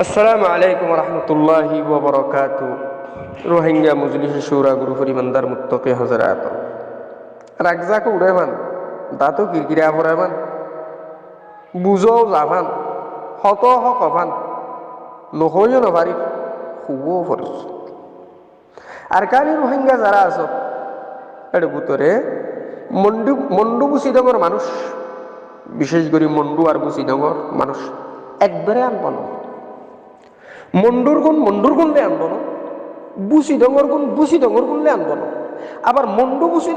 আসসালামু আলাইকুম রহমতুল্লাহি ওবরাকাতু। রোহিঙ্গা মজলিস শুরা গুরু পরিমান্দার মুত্তকে হজরাত রাগজাকে উড়াইবান দাঁতো কিরকিরা পড়াইবান বুঝও যাবান হত হকবান নহইও নভারি খুবও ফরজ। আর কানি রোহিঙ্গা যারা আছো এর ভিতরে মন্ডু মন্ডু বুসিডঙ্গর মানুষ, বিশেষ করে মন্ডু আর বুসিডঙ্গর মানুষ একবারে আনবন। মন্ডুর গুণ লে আনবো না, বুসি ডঙ্গর গুণ লে আনবো না, আবার মন্ডু বুসি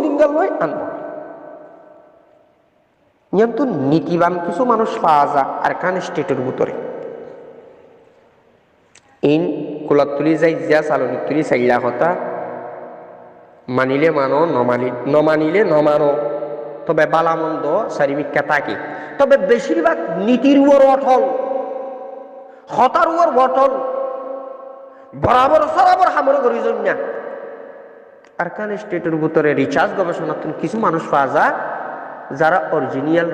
ডিঙ্গা লয় আনবো। কিন্তু নীতিবান কিছু মানুষ পাওয়া যায় আর কান স্টেটের ভিতরে ইন কোলার তুলি যাই যা চালনি তুলি চাইলা কথা মানিলে মানো নমানিলে নমানো। তবে বালামন্দ চারিমিকা তাকে, তবে বেশিরভাগ নীতির উপর অটল, হতার উপর বটল, বরাবর সরাবর হামর করি জন্যা। আর কান স্টেটের ভিতরে রিচার্জ গবেষণা কিছু মানুষ পাওয়া যায় যারা অরিজিনাল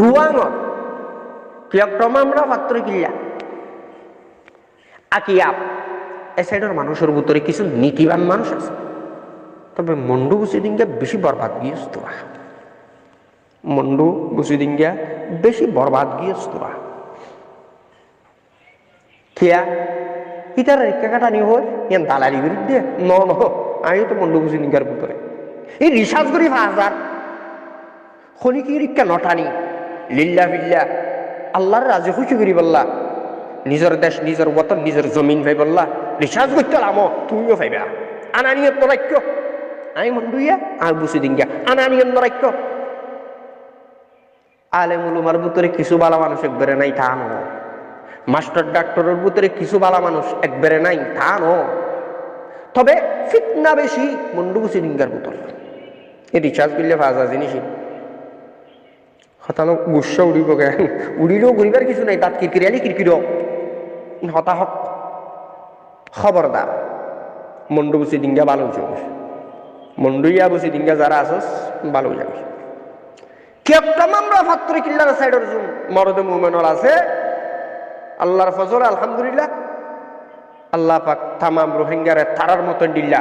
রুয়াঙর আমরা পাত্র কিল্লা আকিয়াব এ সাইডের মানুষের ভিতরে কিছু নীতিবান মানুষ আছে। তবে মন্ডু বুসিদিঙ্গা বেশি বরবাদ গিয়েস্তরা, মন্ডু বুসিদিঙ্গা বেশি বরবাদ গিয়েস্তরা। খেয়া ইতার রেখা কাটানি হয় ইয়ান দালালি বিরুদ্ধে আমি তো মন্ডু বুসিদিঙ্গার ভিতরে এই রিসার্চ করি হাজার খনিকি রিক্কা নটানি লিল্লা বিল্লা আল্লাহর রাজে খুশি করি বললা, নিজের দেশ নিজের বতন নিজের জমিন ভাই বললা রিসার্চ করতে লাম তুমিও ভাইবা আনানিয়ত নরাক্য। আমি মন্ডুইয়া আর বুসি দিঙ্গা আনানিয়ত নরাক্য। আলেম উলুমার ভিতরে কিছু বালা মানুষ একবারে নাই তা ন, মাস্টার ডাক্তারের ভিতরে কিছু বালা মানুষ একবারে নাই তা ন। তবে ফিতনা বেশি মন্ডু বুসি দিঙ্গার ভিতরে। এই রিচার্জ করলে ভাজা জিনিসই হতানো গুসা উড়িব গে, উড়িলেও ঘুরিবার কিছু নাই, তাত কিরকিরিয়ালি কিরকির হতাহক। খবরদার মন্ডু বুসি ডিঙ্গা ভালো যাবে, মন্ডুইয়া বুসি ডিঙ্গা যারা আসস ভালো যাবে। কেপটাম আমরা ফাত্তরি কিল্লার সাইডের জুম মরদে মুমেনর আছে আল্লাহর ফজল আলহামদুলিল্লাহ। আল্লাহ পাক তামাম রোহিঙ্গারে তারার মতন দিল্লা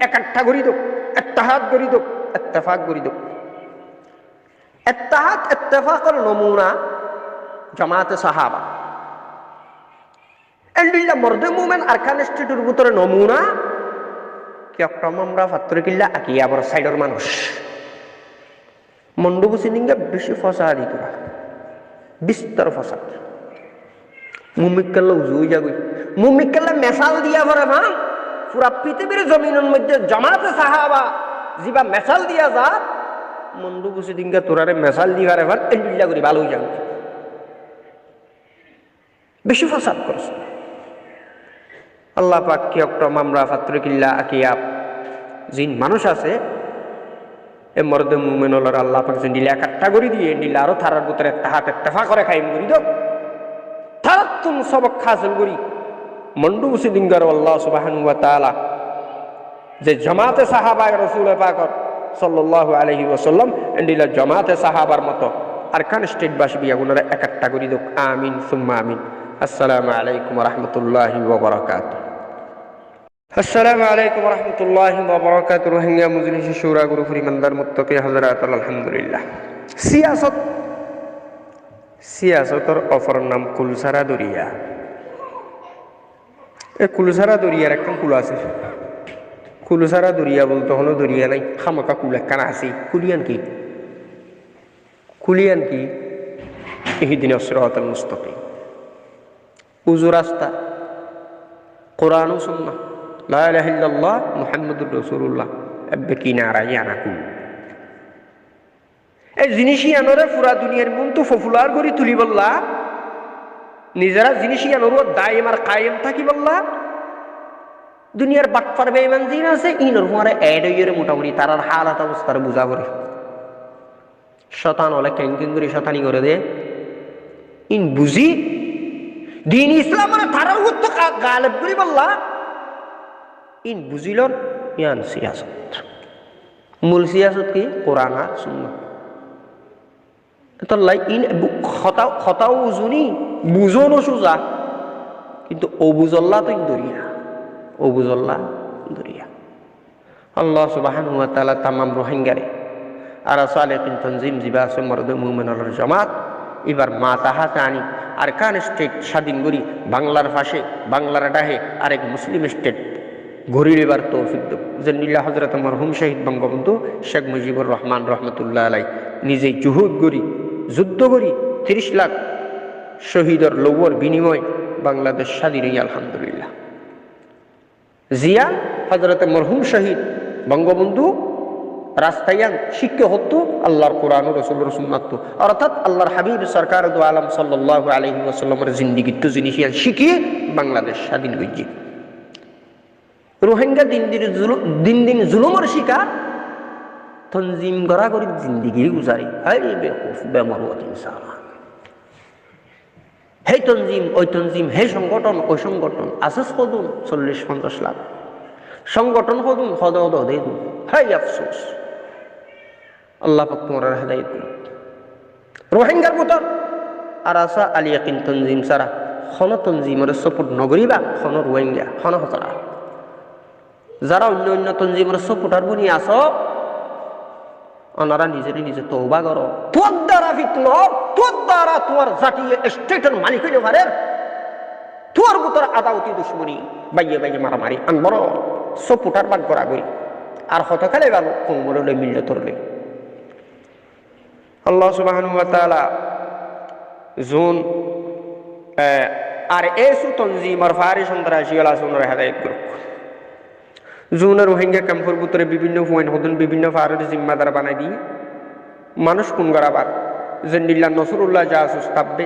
একাট্টা করি দোক, ইত্তেহাদ করি দোক, ইত্তেফাক করি দোক। ইত্তেহাদ ইত্তেফাকের নমুনা জামাতে সাহাবা, এন্ডিল্লা মরদে মুমেন আরকান ইনস্টিটিউটের ভিতরে নমুনা কেপটাম আমরা ফাত্তরি কিল্লা আকিয়াবর সাইডের মানুষ। মন্ডু বুসিদিঙ্গা বেশি ফসাদ দিতরা, বিস্তর ফসাদ। মুমিকাল্লা উজুই যাগুই, মুমিকাল্লা মেসাল দিয়া ভরে মা পুরা পৃথিবীর জমিনের মধ্যে জামাতে সাহাবা যিবা মেসাল দিয়া যা মন্ডু বুসিদিঙ্গা তোরারে মেসাল দিয়া ভরে ভার এন্ডিল্লা করি ভালো যাবে। বেশি ফসাদ করছে। আল্লাহ পাক কি অক্টম আমরা ফাত্রকিল্লা আকিয়াব জিন মানুষ আছে এ মরদে মুমেনলর আল্লাহ পাক জিন দিলে একাট্টা করে দিয়ে দিলে আরো থারার ভিতরে তাহাত ইত্তেফাক করে খাইম করি দাও তারাতুম সবক হাসিল করি। মন্ডু বুসিদিঙ্গার আল্লাহ সুবহানাহু ওয়া তাআলা যে জামাতে সাহাবা রাসূল পাক সাল্লাল্লাহু আলাইহি ওয়াসাল্লাম এন্ডিলা জামাতে সাহাবার মতো আরকান স্টেটবাসী বিয়াগুনারে একাট্টা করি দাও। আমিন সুম্মা আমিন। আসসালামু আলাইকুম ওয়া রাহমাতুল্লাহি ওয়া বারাকাতুহু। আসসালামু আলাইকুম ওয়া রাহমাতুল্লাহি ওয়া বারাকাতুহু। রোহিঙ্গা মজলিস শুরা গুরু পরিমান্দার মুত্তাকি হযরত আলহামদুলিল্লাহ। সিয়াসতর অপর নাম কুলসারা দরিয়া। এই কুলসারা দরিয়ার একটা কুল আছে, কুলসারা দরিয়া বলতে হলো দরিয়া নাই, খামাকা কুল একখানা আছে। কুলিয়ান কি ইহদিনাস সিরাতাল মুস্তাকিম, উজু রাস্তা, কোরআন ও সুন্নাহ, লা ইলাহা ইল্লাল্লাহ মুহাম্মাদুর রাসূলুল্লাহ এব্বে কিনারা ইয়ানা কুল। এই জিনিসই আনরে পুরা দুনিয়ার মন তো পপুলার করে তুলি বললা, নিজেরা জিনিসই আনর দায়েম আর কায়েম থাকি বললা। দুনিয়ার বাটফার বেঈমান জিন আছে ইনর পরে এড হইরে মোটামুটি তারার হালাত অবস্থার বুঝা করে। শয়তান হলে ক্যাঙ্কিং করে শয়তানি করে দে ইন বুঝি দিন ইসলামের তারার উত্ত গালেব করি বললা ইন বুঝিলন ইয়ান সিয়াসত। মূল সিয়াসত কি? কোরআন আর সুন্নাহ। তাল্লাই ইন খতাও উজুনি বুঝনো সোজা, কিন্তু অবুজল্লা তো দরিয়া, অবুজল্লা দরিয়া। আল্লাহ সুবহানাহু ওয়া তাআলা তামাম রোহিঙ্গারে আর সালেকিন তনজিম জিবা আছে মরদ মুমিনুল জামাত এবার মা তাহাতে আনি আর কান স্টেট স্বাধীন করি বাংলার পাশে বাংলার ডাহে আরেক মুসলিম স্টেট গড়ির এবার তৌফিক দেব। জেনিল্লা হযরত মরহুম শহীদ বঙ্গবন্ধু শেখ মুজিবুর রহমান রহমতুল্লাহ আলাই নিজেই জুহুদ করি যুদ্ধ করি 30 লাখ শহীদের লৌহর বিনিময় বাংলাদেশ স্বাধীন হই আলহামদুলিল্লাহ। জিয়া হযরত মরহুম শহীদ বঙ্গবন্ধু রাস্তায়ান শিক্ষা হতো আল্লাহর কোরআন ও রাসূলের সুন্নাত, অর্থাৎ আল্লাহর হাবিব সরকার দু আলম সাল্লাল্লাহু আলাইহি ওয়াসাল্লামের জিন্দেগী তো জিনিস শিখিয়ে বাংলাদেশ স্বাধীন হয়েছে। রোহিঙ্গা দিন দিন জুলুমের শিকার, তনজিম গড়া করি জিন্দেগি গুজারি, হায় বেকুফ বেমরওয়াত ইনসান। হে তনজিম ওই তনজিম, হে সংগঠন ওই সংগঠন, আসেস কদুন 40-50 লাখ সংগঠন কদুন হদ হদ দেই দুন, হাই আফসোস। আল্লাহ পাক তোমার হেদায়েত করুন। রোহিঙ্গার ভিতর আর আসা আলী ইয়াকিন তনজিম সারা খন তনজিমের সাপোর্ট নগরীবা খন রোহিঙ্গা খন হতরা, যারা অন্য অন্য তনজিমের সাপোর্টার বনি আস ওনারা নিজেরই নিজে তওবা করো। তোর দ্বারা ফিতনা, তোর দ্বারা তোমার জাতীয় স্টেটের মালিক হইতে পারে, তোর ভিতর আদাওতি দুশ্মনী বাইয়ে বাইয়ে মারামারি আনবর সাপোর্টার বাদ করা গই আর হতকালে ভালো কোমরে মিললে তোরলে। আল্লাহ সুবহানাহু ওয়া তাআলা জুন আর এসু তনজিমর ফারি সন্ত্রাসী আলা সুনর হেদায়েত করুক। জুনের রোহিঙ্গা ক্যাম্পের ভিতরে বিভিন্ন পয়েন্ট হদন বিভিন্ন ফারের জিম্মাদার বানাই দিয়ে মানুষ কোন গড়াবার জেন্দিল্লা নসরুল্লাহ জাহাজ তাব্বে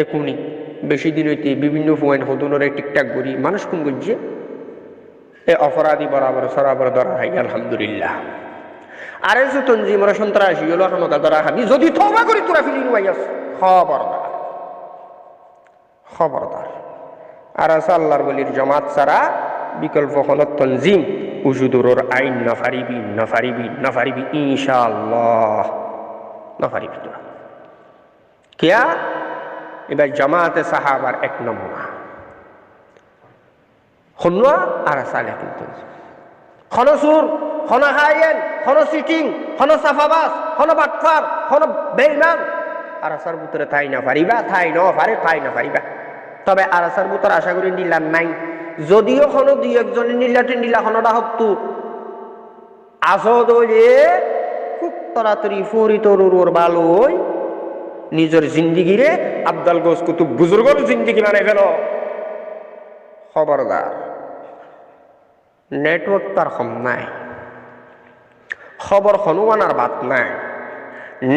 একুনি বেশি দিন হইতে বিভিন্ন পয়েন্ট হদনের টিকটাক করি মানুষ কোন গিয়ে এ অপরাধী বরাবর সরাবর ধরা হয় আলহামদুলিল্লাহ। আর এসে তনজিমর সন্ত্রাসী হলো হামতা ধরা হাবি যদি তওবা করি তোরা ফিরি নুয়াইয়াস, খবরদার খবরদার। আর আছে আল্লাহর ওলির জামাত ছাড়া বিকল্প হল তনজিম উজুদুরর আইন নাফারিবি নাফারিবি নাফারিবি ইনশাআল্লাহ নাফারিবি তোরা কিয়া। এবার জামাতে সাহাবার এক নমুনা হনুয়া আর সালে কিন্তু খন সুর খন হাইয়েন খন সিটিং খন সাফাবাস খন বাটফার খন বেইমান আর আসার ভিতরে থাই না পারিবা থাই ন পারে থাই না পারিবা। তবে আর আসার ভিতরে আশা করি নিলাম নাই, যদিও খন দুই একজনে নিলাতে নিলা খনটা হতো আসদ হইলে খুব তাড়াতাড়ি ফুরি তরুর ভালোই নিজের জিন্দিগিরে আব্দাল গোস কুতুব বুজুর্গর জিন্দিগি মানে ফেল। খবরদার, নেটওয়ার্ক তার কম নাই, খবর হনুমানার বাত নাই,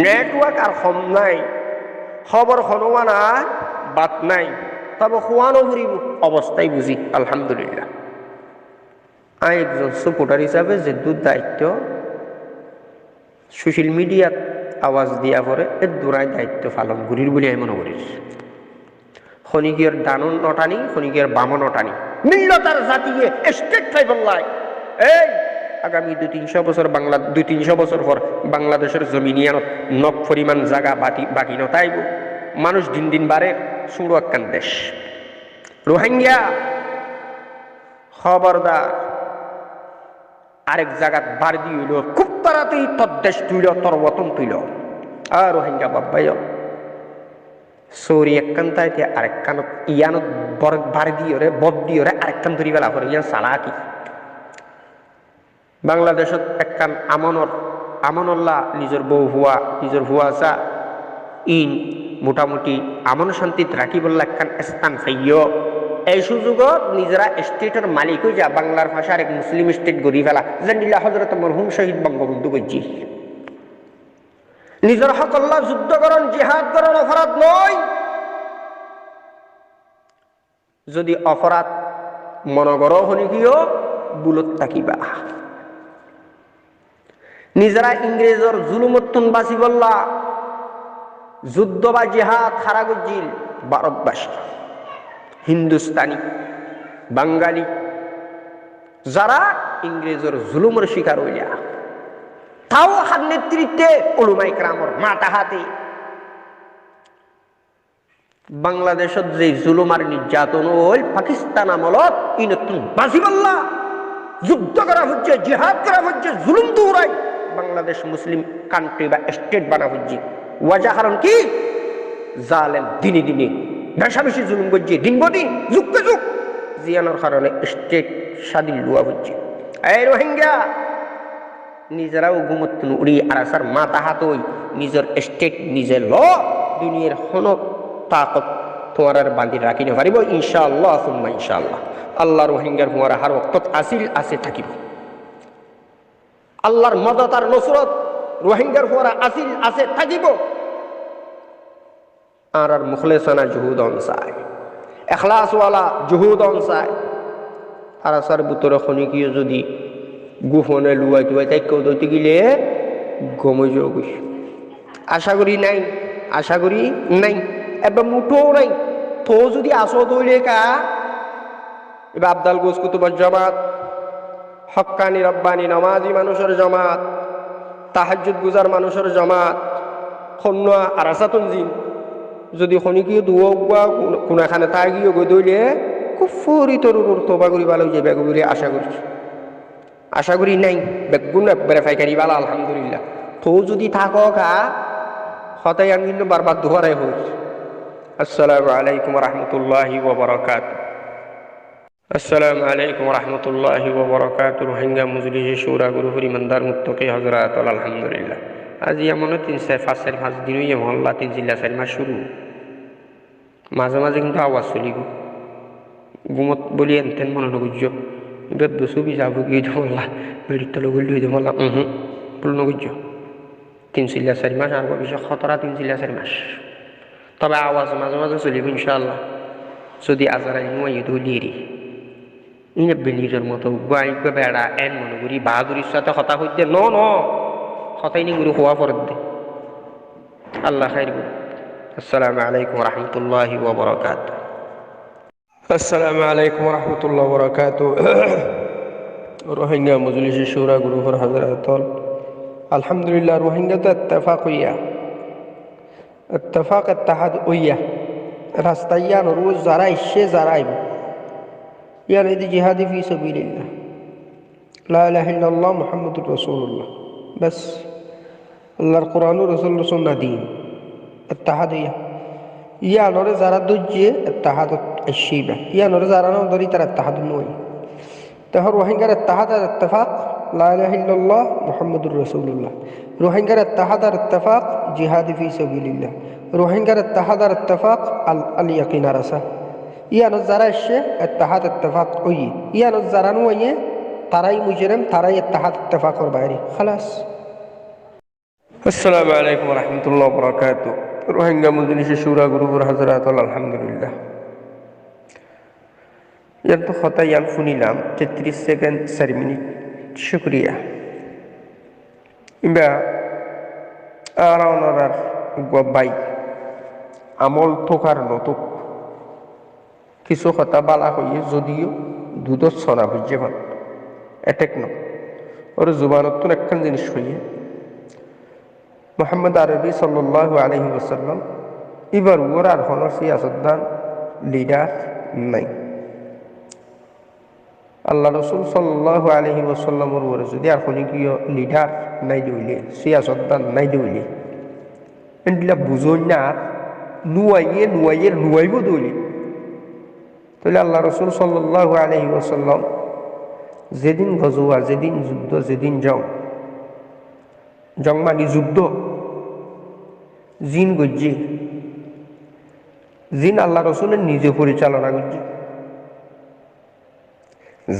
নেটওয়ার্ক আর কম নাই, খবর হনুমানার বাত নাই, তবে খুয়ানো ফুরিব অবস্থায় বুঝি আলহামদুলিল্লাহ। আমি একজন সাপোর্টার হিসাবে যে দায়িত্ব সোশ্যাল মিডিয়াত আওয়াজ দিয়া পরে এর দূরাই দায়িত্ব পালন করির বলে আমি মনে করি। খনিকের ডানন নটানি খনিকের বামন নটানি মিল্লতার জাতিয়ে স্টেট ট্রাইবাল এই আগামী 200-300 বছর বাংলা 200-300 বছর পর বাংলাদেশের জমিনিয়ানত নক পরিমাণ জায়গা বাকি নতাইব, মানুষ দিন দিন বাড়ে সুড়ো একখান দেশ। রোহিঙ্গা খবরদার আরেক জায়গাত বার দিল খুব তাড়াতাড়ি তোর দেশ তুইল তোর বতন তুইল। আর রোহিঙ্গা বাব্বাই সৌরি একখান তাইতে আরেকখানত ইয়ানত বার দিয়ে রে বদ দিয়ে রে আরেকখান ধরি বেলা করে ইয়ান সালা কি বাংলাদেশত একখান আমনল্লাহ নিজের বউ হুয়া নিজের হুয়াশা ইন মোটামুটি আমন শান্তিত রাখি বললা একখান স্থান ফাইয়। এই সুযোগত নিজেরা স্টেটের মালিক হয়ে যা বাংলার ভাষার এক মুসলিম স্টেট গড়ি ফেলা জানিলা হযরত মরহুম শহীদ বঙ্গবন্ধু বলছি। নিজের হকল্লা যুদ্ধ করণ জিহাদ করণ অপরাধ নয়, যদি অপরাধ মনগর হনিকিও বুলত থাকিবা। নিজেরা ইংরেজর জুলুমত্তন বাসি বললা যুদ্ধ বা জিহাদ হারা গজিল ভারতবাসী হিন্দুস্তানি বাঙালি যারা ইংরেজের জুলুমের শিকার হইয়া তাও হাত নেতৃত্বে উলুমায়ে কেরামর মাথা হাতে বাংলাদেশত যে জুলুম আর নির্যাতন হল পাকিস্তান আমলত ই নতুন বাজিবাল্লা যুদ্ধ করা হচ্ছে, জিহাদ করা হচ্ছে, জুলুম দৌড়াই বাংলাদেশ মুসলিম কান্ট্রি বা স্টেট বানা হচ্ছে। ওয়াজা কারণ কি? জালেম দিনে দিনে বেশা বেশি জুলুম করছে, দিন বদিন যুগকে যুগ জিয়ানোর কারণে স্টেট স্বাধীন লুয়া হচ্ছে। এই রোহিঙ্গা নিজেরাও ঘুমত উড়ি আর আসার মাথা হাত ওই নিজের স্টেট নিজে ল দুনিয়ার হন তাকত তোমার আর বান্ধি রাখি না পারিব ইনশাআল্লাহ সুম্মা ইনশাআল্লাহ। আল্লাহ রোহিঙ্গার হুয়ারা হার ওক্তত আসিল আছে থাকিব। আল্লাহর মদত আর নসরত রোহিঙ্গার হুয়ারা আসিল আছে থাকিব। আর আর মুখলেসানা জুহুদ অনসায় এখলাসওয়ালা জুহুদ অনসায় আর আসার বুতরে খনিকীয় যদি গোপনে লুয়াই টুয়াই তাই কেউ দইতে গেলে গমে যোগ আশা করি নাই, আশা করি নাই এবার মুঠোও নাই। তো যদি আসো দইলে কা এবার আবদাল গোস কুতুবার জমাত, হক্কানি রব্বানি নমাজি মানুষের জমাত, তাহাজ্জুদ গুজার মানুষের জমাত, খন্না আরাসাতুন জিন যদি খনিকীয় দুয়া কোনাখানে তাই গিয়ে গৈ দইলে খুব ফরি তরুর তোবা করি ভালো যে বেগুলি আশা করছি, আশা করি নাই বেগুন একবারে ফাইকারি বালা আলহামদুলিল্লাহ। তো যদি থাকো কা হতাই আমি কিন্তু বারবার দোয়ারাই হয়েছি। আসসালামু আলাইকুম রহমতুল্লাহি ওয়া বারাকাতুহু। আসসালামু আলাইকুম রহমতুল্লাহি ওয়া বারাকাতুহু। রোহিঙ্গা মজলিসে শুরা গুরুপুর ইমানদার মুত্তাকি হযরত আলহামদুলিল্লাহ। আজি এমন 3-4 দিনই মহল্লা 3 জিল্লা 4 মাস শুরু মাঝে মাঝে কিন্তু আওয়াজ চলি গুমত বলি এনতেন মনে নগুজ্য এবার দুশো বি যাব গিয়ে মল্লা বেড়ির তলে গলি হয়ে মল্লা বল নগুজ্য 3 জিল্লা 4 মাস আর বিষয় খতরা 3 জিল্লা 4 মাস। তবে আওয়াজ মাঝে মাঝে চলিব ইনশাআল্লাহ যদি আজারাই নুয়াই দলিয়েরি ইনে বেনিজের মতো গাইব বেড়া এন মনে করি বাহাদুরির সাথে কথা হইতে ন কথাই নি গুরু হওয়া পরে দে আল্লাহ খাইর গুরু। আসসালামু আলাইকুম রহমতুল্লাহি ওয়া বারাকাতুহু। আসসালামু আলাইকুম রহমতুল্লাহ ওয়া বারাকাতুহু। রোহিঙ্গা মজলিসে শুরা গ্রুপের হযরত আলহামদুলিল্লাহ রোহিঙ্গা তো ইত্তেফাক হইয়া ইত্তেফাক ইত্তেহাদ হইয়া রাস্তাইয়া রোজ যারা ইসে যারা আইব ইয়ার এই জিহাদি ফি সাবিলিল্লাহ লা ইলাহা ইল্লাল্লাহ মুহাম্মাদুর রাসূলুল্লাহ বাস আল্লাহর কোরআন ও রাসূলুর সুন্নাহ দিন ইত্তেহাদ হইয়া ইয়া নরে যারা দুজে ইত্তেহাদ আশিবা ইয়া নরে যারা না ধরি তার ইত্তেহাদ নয়। তাহর রোহিঙ্গার ইত্তেহাদ আর ইত্তেফাক লা ইলাহা ইল্লাল্লাহ মুহাম্মাদুর রাসূলুল্লাহ। রোহিঙ্গার ইত্তেহাদ আর ইত্তেফাক জিহাদি ফি সাবিলিল্লাহ। রোহিঙ্গার ইত্তেহাদ আর ইত্তেফাক আল ইয়াকিন আরাসা ইয়ানো যারা এসে ইত্তেহাদ ইত্তেফাক ওই ইয়ানো যারা নয় তারাই মুজরিম তারাই ইত্তেহাদ ইত্তেফাকর বাইরে খালাস। আসসালামু আলাইকুম রহমতুল্লাহ ওয়া বারাকাতুহু। রোহিঙ্গা মজলিসে শুরা গ্রুপের হযরত আলহামদুলিল্লাহ ইয়ান তো কথা ইয়ান শুনিলাম 33 সেকেন্ড 4 মিনিট শুকরিয়া ইবা আর ওনার গবাই আমল থোকার নতুক কিছু কথা বালা হইয়ে যদিও দুধত ছড়া বুঝে ভাল এটেক ন ওর জুবানত একখান জিনিস হইয়ে মুহাম্মদ আরবি সাল্লাল্লাহু আলাইহি ওয়াসাল্লাম এবার ওর আর হনর সিয়াসতদান লিডার নাই। আল্লাহ রসুল সাল্লাল্লাহু আলাইহি ওয়াসাল্লামর ওর যদি আর খনিকীয় লিডার নাই দিলে সিয়াসতদান নাই দিলে এন্ডিলা বুঝই না নুয়াইব দইলে তাহলে আল্লাহ রসুল সাল্লাল্লাহু আলাইহি ওয়াসাল্লাম যেদিন গজওয়া যেদিন যুদ্ধ যেদিন জং মানে যুদ্ধ জিন গজ্জি জিন আল্লাহ রসুলের নিজে পরিচালনা করছে।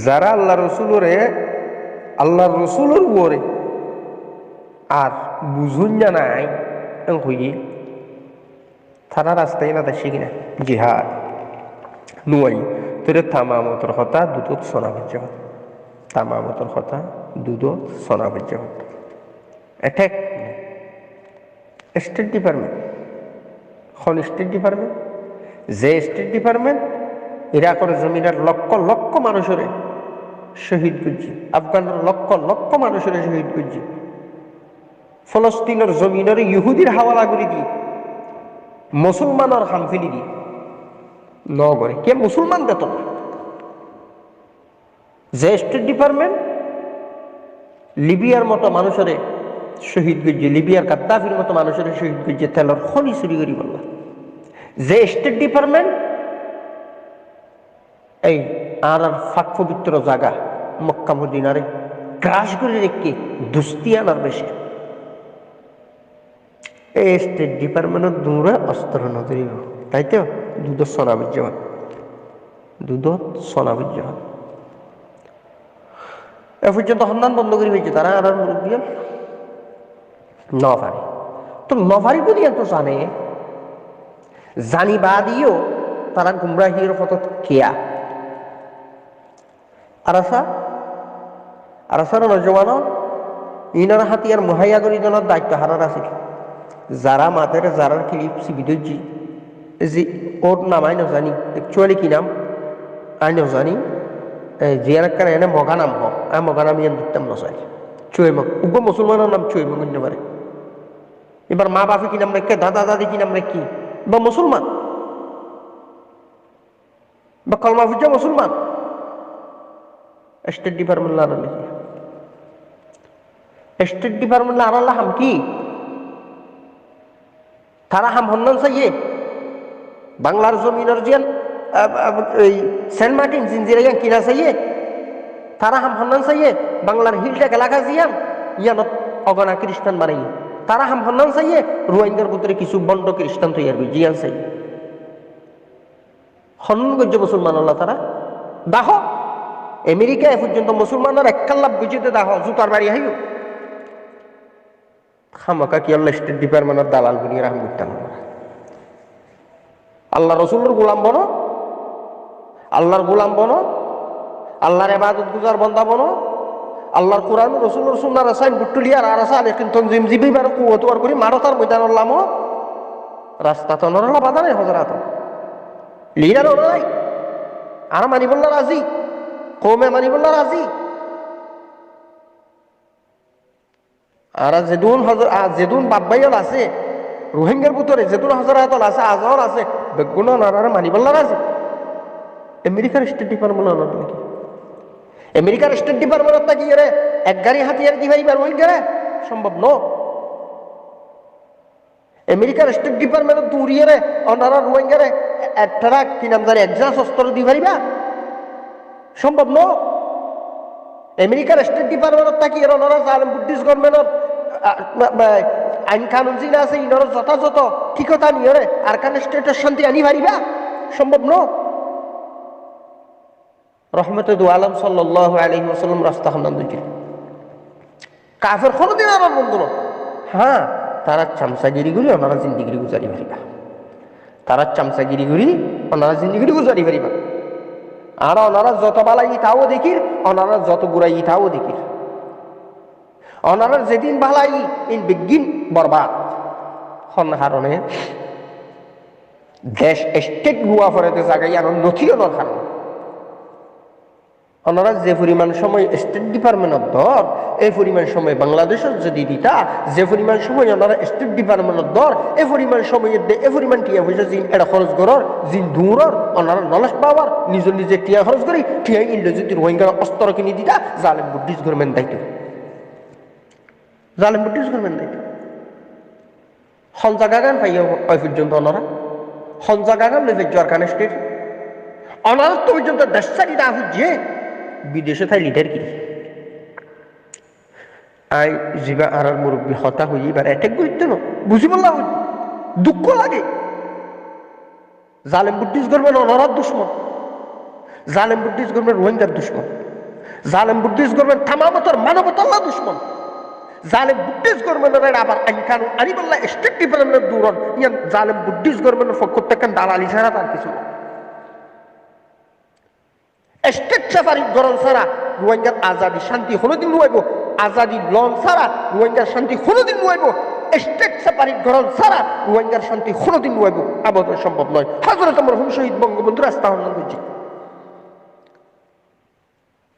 যারা আল্লাহ রসুলের উপরে আর বুঝুন না নাই হইয়ে তারা রাস্তায় না তার কিনা জিহাদ নুয়াই তোরে তামামতর কথা দুধত সোনা বুঝে হত তামামতর কথা দুধত সোনা বুঝে হত অ্যাটাক স্টেট ডিপার্টমেন্ট খন স্টেট ডিপার্টমেন্ট যে স্টেট ডিপার্টমেন্ট ইরাকের জমিনের লক্ষ লক্ষ মানুষের শহীদ করছে, আফগানের লক্ষ লক্ষ মানুষের শহীদ করছে, ফলস্তিনের জমিনের ইহুদির হাওয়ালা করে দি মুসলমানের হামফিলি দি নগরে কে মুসলমান দেত না, যে স্টেট ডিপার্টমেন্ট লিবিয়ার মতো মানুষের শহীদ করছে, লিবিয়ার গাদ্দাফির মতো মানুষের শহীদ করছে তেলর খনি চুরি করি বললা, যে স্টেট ডিপার্টমেন্ট এই আর ফাঁক পবিত্র জায়গা মক্কা মদিনারে ক্রাশ করে রেখে দুস্তি আনার বেশি, এই স্টেট ডিপার্টমেন্টের দূরে অস্ত্র নজরিব, তাই তো দুধ সোনাবিজ্যমান, দুধ সোনাবিজ্যমান এ পর্যন্ত সন্ধান বন্ধ করে হয়েছে তারা আর মুরব্বী নভারি, তো নভারি বলি এত জানে জানি বাদিও তারা গুমরাহির ফটো কেয়া আরাসার নজওয়ানো ইনার হাতিয়ার মুহাইয়া করি জনের দায়িত্ব হারার আছে, যারা মাতের যারার ক্লিপ সিবিদজি যে ওর নাম আই জানি একচুয়ালি কি নাম আই জানি জিয়ার কারণে এনে মগা নাম হোক আর মগা নাম ইয়ান দিতাম নসাই চুয়েমক উগ্র মুসলমানের নাম চুয়েমক হইতে পারে, এবার মা বাপে কি নাম রেখে দাদা দাদি কি নাম রেখি বা মুসলমান বা কলমা ফুজা মুসলমান স্টেট ডিপার্টমেন্ট লারা লিখি, স্টেট ডিপার্টমেন্ট লারা হাম কি তারা হাম হন্নান চাইয়ে বাংলার জমিনের জিয়ান সেন্ট মার্টিন জিনজিরাইয়ান কিনা চাইয়ে তারা হাম হন্নান চাইয়ে বাংলার হিলটেক এলাকা জিয়ান ইয়ানত অগনা খ্রিস্টান বানাই, তারা হাম হন্নান চাইয়ে রোহিঙ্গার ভিতরে কিছু বন্ড খ্রিস্টান তৈরি করবে জিয়ান চাই হন্নন গজ্য মুসলমান আল্লাহ তারা দাহ আমেরিকা এ পর্যন্ত মুসলমানের এককাল্লাভ বুঝিতে দাহ জুতার বাড়ি হাইও খামাকা কি আল্লাহ স্টেট ডিপার্টমেন্টের দালাল বুনিয়ে রাখম করতাম, আল্লাহ রসুলের গোলাম বনো, আল্লাহর গোলাম বনো, আল্লাহর ইবাদত গুজার বন্দা বনো, আল্লাহর কোরআন রসুলের সুন্নাহ রাসাইন বুটুলিয়ার আর আসা আলে কিন্তু জিমজিবি বার কুওত আর করি মারতার ময়দান আল্লাহ রাস্তা তো নরলা বাধা নাই হযরত লিডার নাই আর মানিবুল্লাহ রাজি কওমে মানিবুল্লাহ রাজি আর যেদুন বাব্বাইল আছে রোহিঙ্গার ভিতরে যেদুন হযরত আছে আজহর আছে বেগুন আর মানিবুল্লাহ রাজি আমেরিকার স্টেট ডিপার্টমেন্ট নাকি আমেরিকার স্টেট ডিপার্টমেন্ট কি রে এক গাড়ি হাতিয়ার দি ভাই রোহিঙ্গারে সম্ভব ন, আমেরিকার স্টেট ডিপার্টমেন্ট দূরিয়ে রে অনারা রোহিঙ্গারে একটা কি নাম জানি একজাস অস্ত্র দি পারিবা সম্ভব ন, আমেরিকার স্টেট ডিপার্টমেন্ট কি এর অনারা জালেম বুদ্ধিস্ট গভর্নমেন্টর আইন কানুন জিনা আছে ইনর যথাযথ ঠিকতা নিয়ে রে আর কান স্টেটের শান্তি আনি পারিবা সম্ভব ন, রহমতে দু আলম সাল্লাল্লাহু আলাইহি ওয়াসাল্লাম রাস্তা খান্দান দুইটি কাফের কোনদিন আর বন্ধু না, হ্যাঁ তারা চামচাগিরি করি ওনারা জিন্দিগিরি গুজারি পারিবা, তারা চামচাগিরি করি ওনারা জিন্দিগিরি গুজারি পারিবা, আর ওনারা যত বালাই ইটাও দেখির ওনারা যত বুড়াই ইটাও দেখির, ওনারা যেদিন বালাই ইন বিজ্ঞান বরবাদ হন কারণে দেশ স্টেট গুয়া ফরেতে জায়গায় আর নথিও ন কারণ ওনারা যে পরিমাণ সময় স্টেট ডিপার্টমেন্টের দর এই পরিমাণ সময় বাংলাদেশের যদি দিতা যে পরিমাণ সময় ওনারা স্টেট ডিপার্টমেন্টের দর এই পরিমাণ সময়ের এ পরিমাণ টিয়া পয়সা জিন এটা খরচ করার জিন দূরর ওনারা নলেজ পাওয়ার নিজের নিজে টিয়া খরচ করি টিয়া ইন্ডিয়া যদি রোহিঙ্গার অস্ত্র কিনে দিতা জালেম বুদ্ধিস্ট গভর্নমেন্ট দায়িত্ব, জালেম বুদ্ধিস্ট গভর্নমেন্ট দায়িত্ব সঞ্জাগান পাইয়া ওই পর্যন্ত ওনারা সঞ্জাগান লেগে জরকান স্টেট ওনারা তো পর্যন্ত দেশ চারি না হচ্ছে বিদেশে থাই লিডার কি আই জিবা আর মুরব্বী হতা হই এবার অ্যাটাক করতে না বুঝি বললাম দুঃখ লাগে, জালেম বুদ্ধিস্ট গভর্নমেন্ট অনারার দুশ্মন, জালেম বুদ্ধিস্ট গভর্নমেন্ট রোহিঙ্গার দুশ্মন, জালেম বুদ্ধিস্ট গভর্নমেন্ট তামামতর মানবতাল্লাহ দুশ্মন, জালেম বুদ্ধিস্ট গভর্নমেন্টের আবার আইন কানুন আনি বললা স্টেট ডিপার্টমেন্টের দূরন ইয়ান জালেম বুদ্ধিস্ট গভর্নমেন্টের পক্ষ থেকে দালালি ছাড়া তার কিছু না, স্টেট সাফারি গরম ছাড়া রোহিঙ্গার আজাদি শান্তি কোনোদিন নুয়াইব, আজাদি লন ছাড়া রোহিঙ্গার শান্তি কোনোদিন নুয়াইব, স্টেট সাফারি গরম ছাড়া রোহিঙ্গার শান্তি কোনোদিন নুয়াইব আবদ্ধ সম্ভব নয়। হযরত মরহুম শহীদ বঙ্গবন্ধু রাস্তা হন্নান করছি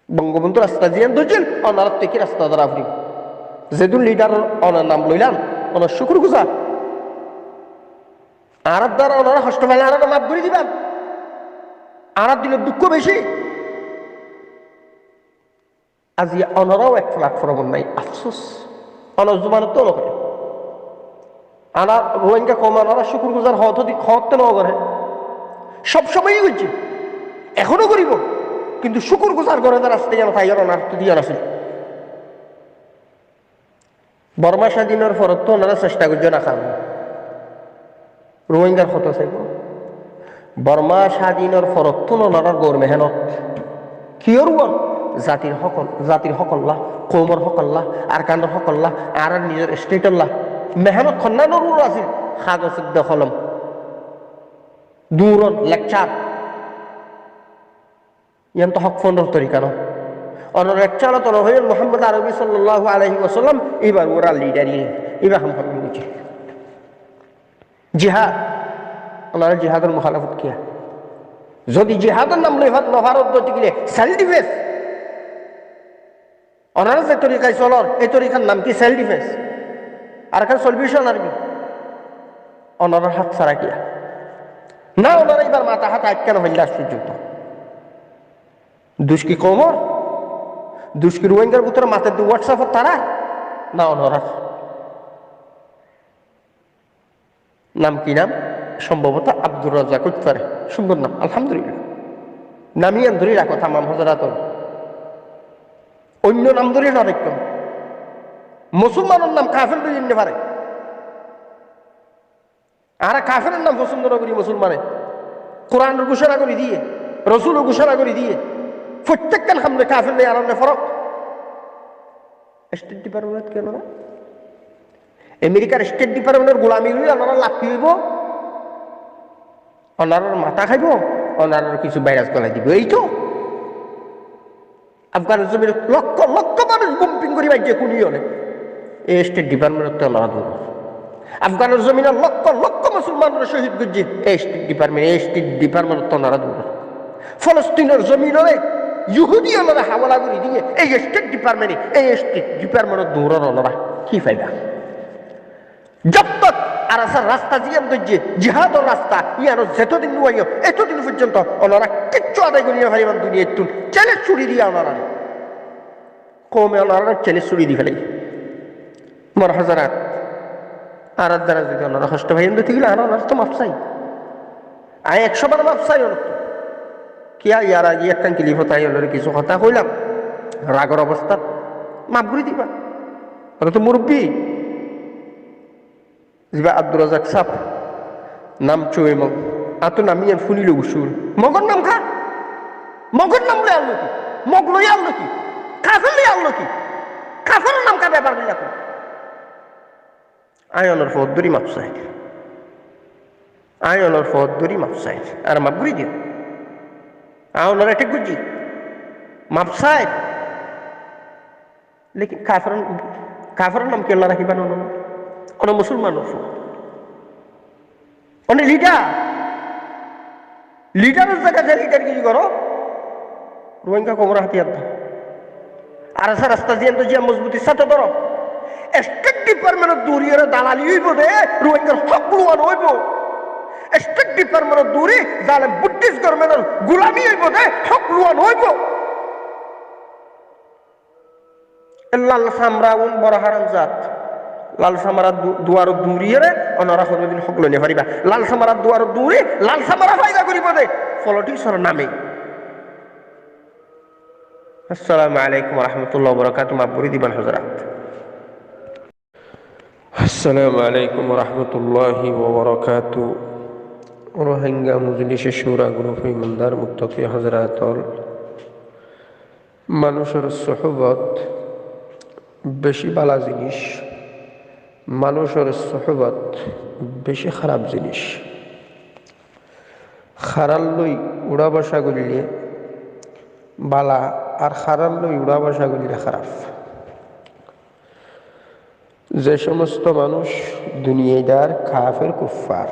বঙ্গবন্ধু রাস্তা জিয়ান ধরছেন অনার থেকে রাস্তা দ্বারা আফরিক যেদিন লিডার অনার নাম লইলাম ওনার শুকুর গুজা আর দ্বারা ওনারা হস্তফেলে আর মাফ করে দিবেন আর দিনের দুঃখ বেশি আজি অনরাও এক প্ল্যাটফর্ম নাই আফসোস অনজমান তো নকরে আনা রোহিঙ্গা কম আনারা শুকুর গুজার হতে ন করে সবসময়ই করছি এখনো করিব কিন্তু শুকুর গুজার করে তার আসতে যেন তাই অনার তো দিয়ে আসে বর্মা স্বাধীনের ফরত তো ওনারা চেষ্টা করছে না খান রোহিঙ্গার কত চাইব বর্মা স্বাধীনের ফরত তো ওনারা গৌর মেহনত কিয়র বল জাতির হকল্লা কৌমর হকল্লা আর কান্দর হকল্লা আর নিজের স্টেটল্লা মেহনত খন্নানোর আছে কাগজ দখলম দূরন লেকচার ইয়ান তো হক ফোনের তরিকা ন অনর লেকচার তো হয়ে মোহাম্মদ আরবি সাল্লাল্লাহু আলাইহি ওয়াসাল্লাম এবার ওরা লিডারি এবার হাম হাম বুঝি জিহাদ ওনারা জিহাদের মুখালাফত কিয়া যদি জিহাদের নাম লেফাত নভারত দতি গেলে সেলফ ডিফেন্স ওনারা যে তরিকায় চলর এই তরিকার নাম কি সেলফ ডিফেন্স আর এখানে সলভিউশন আরবি ওনারা হাত ছাড়া কিয়া না ওনারা এবার মাথা হাত আটকানো হইলে পর্যন্ত দুষ্কি কোমর দুষ্কি রোহিঙ্গার ভিতরে মাথার দিয়ে হোয়াটসঅ্যাপ তারা না ওনারা নাম কি নাম সম্ভবত আব্দুর রাজ্জাক হইতে পারে সুন্দর নাম আলহামদুলিল্লাহ নামই ধরে রাখো তামাম হজরাত অন্য নাম ধরে না দেখতাম মুসলমানের নাম কাফের ধরে নিতে পারে আর কাফের নাম পছন্দ না করি মুসলমানে কোরআনের ঘোষণা করে দিয়ে রসুলও ঘোষণা করে দিয়ে প্রত্যেকটা সামনে কাফের নেই আরামে ফরক স্টেট ডিপার্টমেন্ট কেন না আমেরিকার স্টেট ডিপার্টমেন্টের গোলামি হইলে ওনারা লাভ কি হইব ওনার মাথা খাইব ওনার কিছু ভাইরাস গলাই দিব এই তো আফগানের জমির লক্ষ লক্ষ মানুষ বম্পিং করি বাইছে কুনি হলে এই স্টেট ডিপার্টমেন্টের তো ওনারা দূর আফগানের জমিনের লক্ষ লক্ষ মুসলমানরা শহীদ করছে এই স্টেট ডিপার্টমেন্টের তো ওনারা দূর ফলস্তিনের জমিনে ইহুদি ওনারা হামলা করে দিয়ে এই স্টেট ডিপার্টমেন্টের দূর ওনারা কি ফায়দা যত আর আসার রাস্তা জিয়ান দইছে জিহাদর রাস্তা ইয়ানো যতদিন নুয়াইও এতদিন পর্যন্ত ওনারা কিচ্ছু আদায় করিয়া ভাইমান দুনিয়া একটু চ্যালেঞ্জ ছুড়ি দিয়া ওনারা কমে ওনারা চ্যালেঞ্জ ছুড়ি দিয়ে ফেলে মর হাজারাত আর দ্বারা যদি ওনারা কষ্ট ভাইন দিতে গেলে আর ওনার তো মাপসাই আয় 100 বার মাপসাই ওনার তো কিয়া ইয়ার আগে একখান কিলিফ তাই ওনার কিছু কথা কইলাম রাগর অবস্থা মাপ করে দিবা ওরা তো মুরব্বী জিবা আব্দুর রাজ্জাক সাপ নাম চুয়ে মগ আতো নামিয়ান ফুনিল উসুর মগর নাম খা মগর নাম লই আনলো কি মগ লই আনলো কি কাফের লই আনলো কি কাফের নাম কা ব্যাপার হইলা তো আয়নের ফদ্দুরি মাপসাই আয়নের ফদ্দুরি মাপসাই আর মাপ গুরি দিও আয়নের ঠিক বুঝি মাপসাই লেকিন কাফের নাম কেলা রাখিবা না কোনো মুসলমান অনেক লিডারের জায়গা যে লিডার কিছু করো রোহিঙ্গা কোমর হাতিয়ার দাও আর আসা রাস্তা দিয়ে তো জিয়া মজবুতির সাথে ধরো স্টেট ডিপার্টমেন্টের দূরিয়ে দালালি হইব দে রোহিঙ্গার হক লুয়ান হইব স্টেট ডিপার্টমেন্টের দূরি যাহলে ব্রিটিশ গভর্নমেন্টের গোলামি হইব দে হক লুয়ান হইব লাল সামরা বড় হারাম জাত লাল সামারা দুয়ার দূরিয়ে ওনারা কোনোদিন সকল নিয়ে পারিবা লাল সামারা দুয়ার দূরে লাল সামারা ফায়দা করিব দে পলিটিক্সের নামে আসসালামু আলাইকুম ওয়া রাহমাতুল্লাহি ওয়া বারাকাতুহু মাবুরি দিবান হযরত আসসালামু আলাইকুম ওয়া রাহমাতুল্লাহি ওয়া বারাকাতুহু রোহিঙ্গা মজলিসে শুরা গ্রুপ ইমানদার মুত্তাকি হযরতল মানুষের সুহবত বেশি বালা জিনিস মানুষের সোহবত বেশি খারাপ জিনিস খারাল লই উড়া বসা গলিলে বালা আর খারাল লই উড়া বসা গলিলে খারাপ যে সমস্ত মানুষ দুনিয়াদার কাফের কুফফার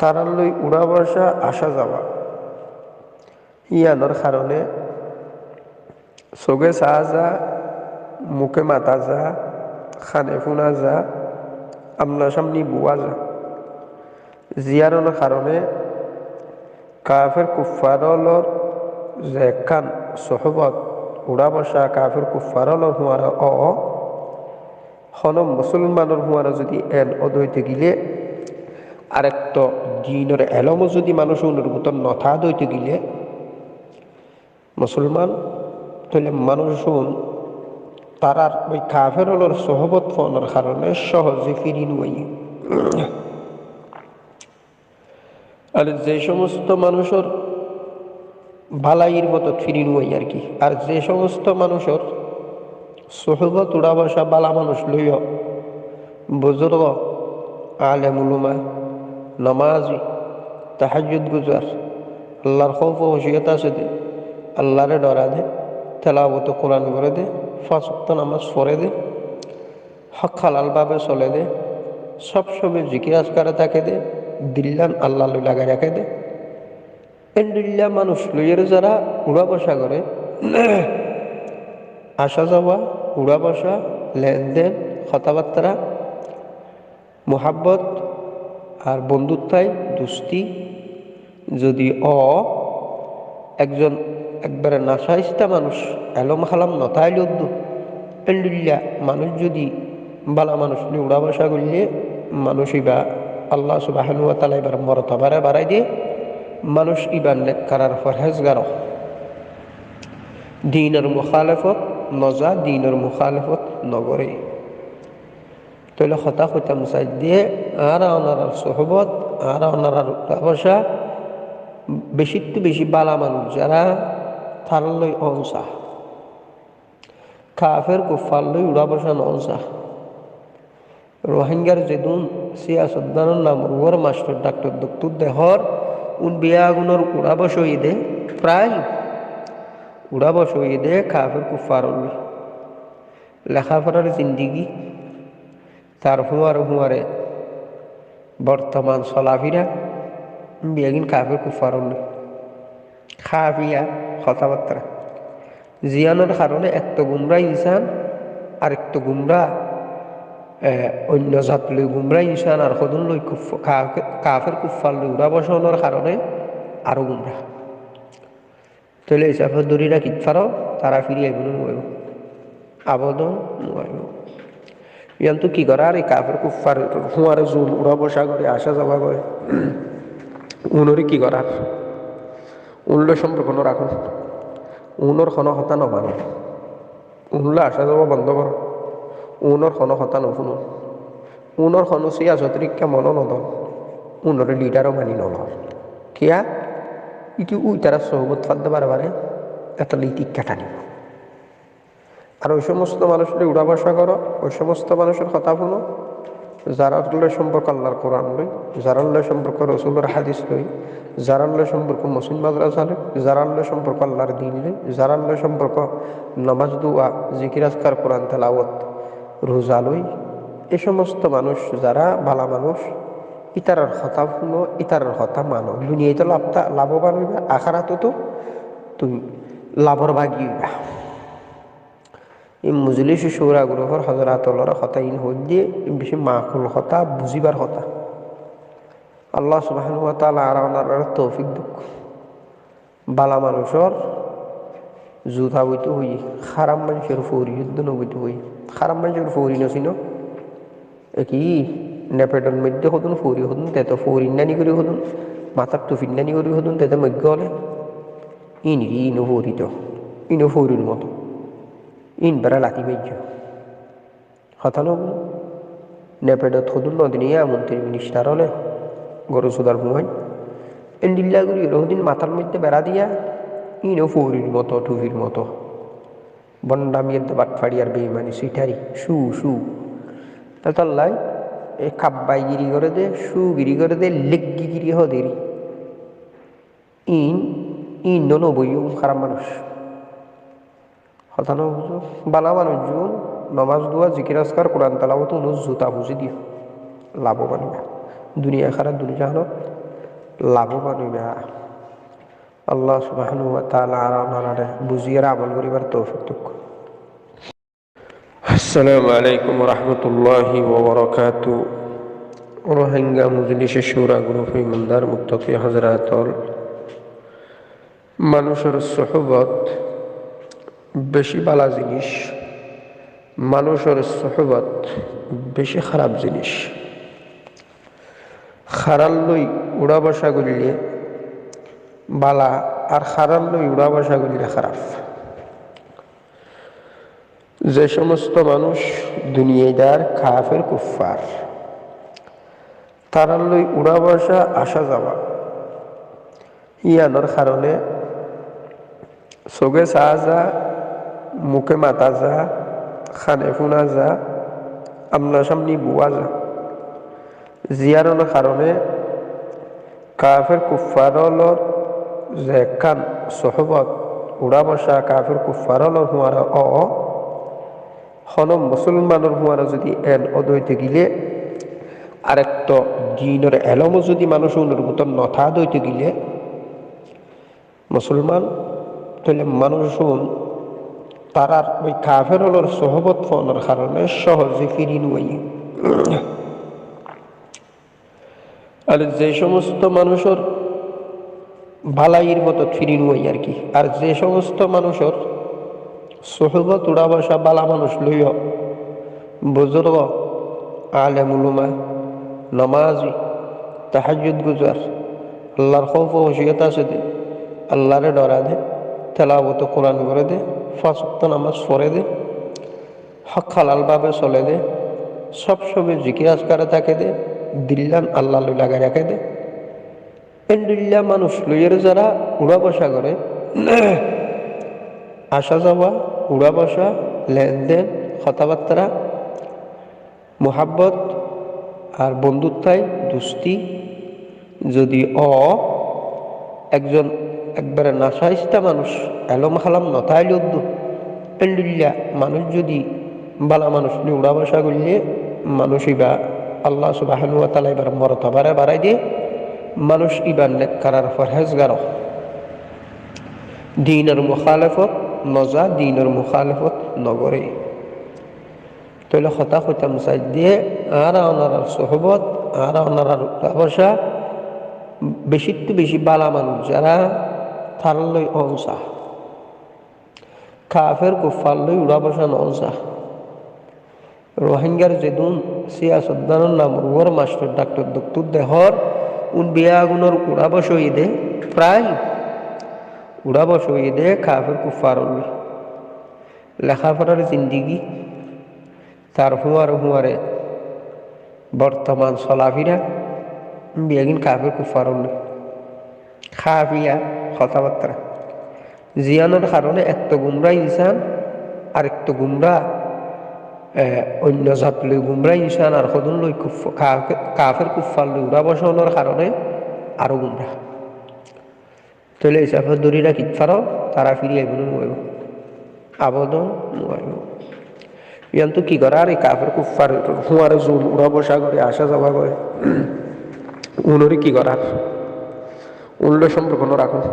তারার লই উড়া বসা আসা যাওয়া ইয়ানোর কারণে চোখে চা যা মুখে মাথা যা খানে ফুনা যা আমনা সামনি বুয়া যা জিয়ারনের কারণে কাফের কুফারলর যে একখান সহবত উড়া বসা কাফের কুফারলর হুয়ারা হন মুসলমানের হুয়ারা যদি এন অদৈতে গিলে আরেকটা দিনের এলমও যদি মানুষ অনুভূত নথা দইতে গিলে মুসলমান তাহলে মানুষ তারার ওই কাফেরলর সহবত ফোনের কারণে সহজে ফিরি নুই। আর যে সমস্ত মানুষের বালাইয়ের মতো ফিরি নুই আর কি, আর যে সমস্ত মানুষের সহবত উড়া বসা বালা মানুষ লইয় বুজুর্গ আলেমুলুমা নমাজি তাহাজ্জুদ গুজার আল্লাহর খৌফ হসিয়ত আছে দে, আল্লাহরে ডরা দে, তেলাওয়াত কোরআন করে দে, পাঁচ ওয়াক্ত নামাজ পড়ে দে, হক হালালভাবে চলে দে, সবসময় জিকির আজকারে থাকে দে, দিল্লান আল্লাহ লই লাগাই রাখে দে। এন্ডিল্লা মানুষ লইয়ের যারা উড়া বসা করে আসা যাওয়া উড়া বসা লেনদেন কথাবার্তা মোহাব্বত আর বন্ধুত্বায় দুস্তি যদি একজন একবারে নাশাইস্তা মানুষ এলম হালাম নতাইল এন্ডিল্লা মানুষ যদি বালা মানুষ নিয়ে উড়া বসা করলে মানুষ ইবা আল্লাহ সুবহানাহু ওয়া তাআলা এবার মর্তবারে বাড়াই দিয়ে মানুষ ইবার নেককারার ফরহেজগার দিনের মুখালেফত নজা দিনের মুখালেফত নগরে তাহলে হতা হইতাম চাই দিয়ে আর ওনার সহবত আর ওনার ব্যবসা বেশি বেশি বালা মানুষ যারা থারলই অংসা কাফের কুফারলই উড়া বসা অংসা রোহিঙ্গার যেদুন সিয়াসুদ্দানের নাম ওর মাস্টার ডাক্তার দক্তুর দেহর উন বিয়াগুনের উড়া বসই দে প্রায় উড়া বসই দে কাফের কুফারলই লেখাপড়ার জিন্দিগি তার হুয়ারে বর্তমান চলাফিরা বিয়াগিন কাফের কুফারলই খাফিয়া কথাবার্তা জিয়ানোর কারণে এক তো গুমরা ইনসান আর এক তো গুমরা অন্য জাত লই গুমরা ইনসান আর সদন লই কাফের কুফার লই উড়া বসানোর কারণে আরো গুমরা তাহলে হিসাবে ধরি রাখি পারো তারা ফিরে আইব নোৱাৰিব আবেদন নোৱাৰিব ইয়ান্তু কি করা আর এই কাফের কুফার হুঁয়ারে জোন উড়া বসা করে আসা যাওয়া করে উনরে কি করার উনলে সম্পর্ক রাখুন উনর কোনো হতা নমানো উনলে আসা যাওয়া বন্ধ করো উনর কোনো হতা নশুনো উনর কোনো সিয়াসতরিকা মন নদন উনরে লিডারও মানি নল কিয়া ইটি উই তারা সহবত ফাঁদতে বারে একটা লিটিক কাটানি আর ওই সমস্ত মানুষের উড়া বসা করো ওই সমস্ত মানুষের কথা শুনো যারা সম্পর্ক আল্লাহর কোরআন লই যারা সম্পর্ক রসুলের হাদিস লই যারা সম্পর্ক মুসলিম মাদ্রাসা লই যারা সম্পর্ক আল্লাহর দিন লই যারা সম্পর্ক নামাজ দুয়া জিকির আজকার কোরআন তেলাওয়াত রোজা লই এই সমস্ত মানুষ যারা ভালো মানুষ ইতারার কথা শুনো ইতারার কথা মানো দুনিয়াতে লাভবান হইবা আখারাতো তো তুমি লাভর ভাগি হইবা এই মজলিস শুরা গ্রহর হযরতুল্লাহর কথা ইন হই দিয়ে বেশি মাকুল কথা বুঝিবার কথা আল্লাহ সুবহানাহু ওয়া তাআলা আর ওনার তৌফিক দিক বালা মানুষের জুতা বইতে হই খারাপ মানুষের ফৌরি যুদ্ধ নবইতে হই খারাপ মানুষের ফৌরি নছিন কি নেপেডন মধ্যে হতুন ফৌরি হতুন তেতো ফৌরি নানি করে হতুন মাথার টুফিন নানি করে হতুন তেতো মধ্য হলে ইনো ফৌরিত ইনো ফৌরির মতো ইন বেড়া লাতি বেজ্য হতানো নেপেডত হতুন নদিনিয়া মন্ত্রী মিনিস্টার হলে গরু সুদার ভুমাই এন্ডিল্লা করি রহদিন মাথার মধ্যে বেড়া দিয়া ইনো ফৌরির মতো টুফির মতো বন্ডামিয়ের বাট ফাড়িয়ার বেইমানি সুইটারি শু তাল্লাই এ খাব্বাই গিরি করে দে শু গিরি করে দে লেগ্গি গিরি হদেরি ইন নবইও খারাপ মানুষ হতানো বালা মানুষজন নমাজ দোয়া জিকির আজকার কোরআন তালাওয়াত অনু জুতা বুঝি দিও লাভবান হইবা দুনিয়া খারাপ দুনিয়া জাহানত লাভবান হইবা আল্লাহ সুবহানাহু ওয়া তাআলা আর ওনারে বুঝিয়ে আমল করিবার তৌফিক দান করুন। আসসালামু আলাইকুম ওয়া রাহমাতুল্লাহি ওয়া বারাকাতুহু। রোহিঙ্গা মজলিসে শুরা গ্রুপ ইমানদার মুত্তাকি হযরতুল মানুষের সোহবত বেশি বালা জিনিস, মানুষের সোহবত বেশি খারাপ জিনিস। খারাল লই উড়া বসা করলে বালা, আর খারাল লই উড়া বসা করলে খারাপ। যে সমস্ত মানুষ দুনিয়াদার কাফের কুফফার, তারার লই উড়া বসা আসা যাওয়া ইয়ানোর কারণে চোখে চা যা, মুখে মাতা যা, খানে ফুনা যা, আমনা সামনি বুয়া যা, জিয়ারোর কারণে কাফের কুফফারলর যে কান সোহবত উড়া বসা কাফের কুফফারলর হুয়ারা হন মুসলমানের হুয়ারা যদি এন অদৈতে গিলে আরেকটা দিনের এলমও যদি মানুষ অনুভূত নথা দইতে গিলে মুসলমান তাহলে মানুষ তারার ওই কাফের হলোর সহবত ফোনের কারণে সহজে ফিরি নই। আর যে সমস্ত মানুষের ভালাইয়ের মতো ফিরি নই আর কি, আর যে সমস্ত মানুষের সহবত উড়া বসা বালা মানুষ লইয়া বুজুর্গ, আলেম উলুমা, নমাজি, তাহাজ্জুদ গুজার, আল্লাহর খৌফ ও হুশিয়ত আছে দে, আল্লাহরে ডরা দে, তেলাওয়াত কোরআন করে দে, 5 ওয়াক্ত নামাজ পড়ে দে, হক হালালভাবে চলে দে, সবসময় জিকির আজকারে থাকে দে, দিল্লান আল্লাহ লই লাগাই রাখে দে। এন্ডুল্লা মানুষ লইয়ের যারা উড়া বসা করে, আসা যাওয়া, উড়া বসা, লেনদেন, কথাবার্তা, মোহাব্বত আর বন্ধুত্বায় দুস্তি, যদি একজন একবারে নাশাইস্তা মানুষ এলম খালাম নথাইল উদ্দু পেন্ডুল্লা মানুষ যদি বালা মানুষ নিয়ে উড়া বসা করলে মানুষ ইবা আল্লাহ সুবহানাহু ওয়া তাআলা এবার মর্তবারে বাড়াই দিয়ে মানুষ ইবার নেককারার ফরহেজগার দিনের মুখালেফত নজা, দিনের মুখালেফত নগরে। তাহলে হতা হইতাম চাই দিয়ে আর ওনার সোহবত আর ওনার উড়া বসা বেশিতে বেশি বালা মানুষ যারা থারলই অংসা, কাফের কুফার লই উড়া বসান অংসা। রোহিঙ্গার যেদিন সিয়াসদ্দানের নাম ওর মাস্টার ডাক্তার দক্তুর দেহর উন বিয়াগুনের উড়া বসই দে, প্রায় উড়া বসই দে কাফের কুফার লই লেখাপড়ার জিন্দিগি তার হুয়ারে বর্তমান চলাফিরা বিয়াগিন কাফের কুফার লই খাফিয়া কথাবার্তা জিয়ানোর কারণে একটা গুমরা ইনসান আর একটা গুমরা অন্য জাত লই গুমরা ইনসান আর সদন লই কাফের কুফার লই উড়া বসানোর কারণে আরো গুমরা। তাহলে হিসাবে দড়ি রাখি ফারো তারা ফিরিয়ে এগুলো নইব আবেদন নইব ইয়ান তো কি করে আর এই কাফের কুফার হুয়ারে জোন উড়া বসা করে আসা যাওয়া করে উনরে কি করার উনলে সম্পর্ক রাখুন,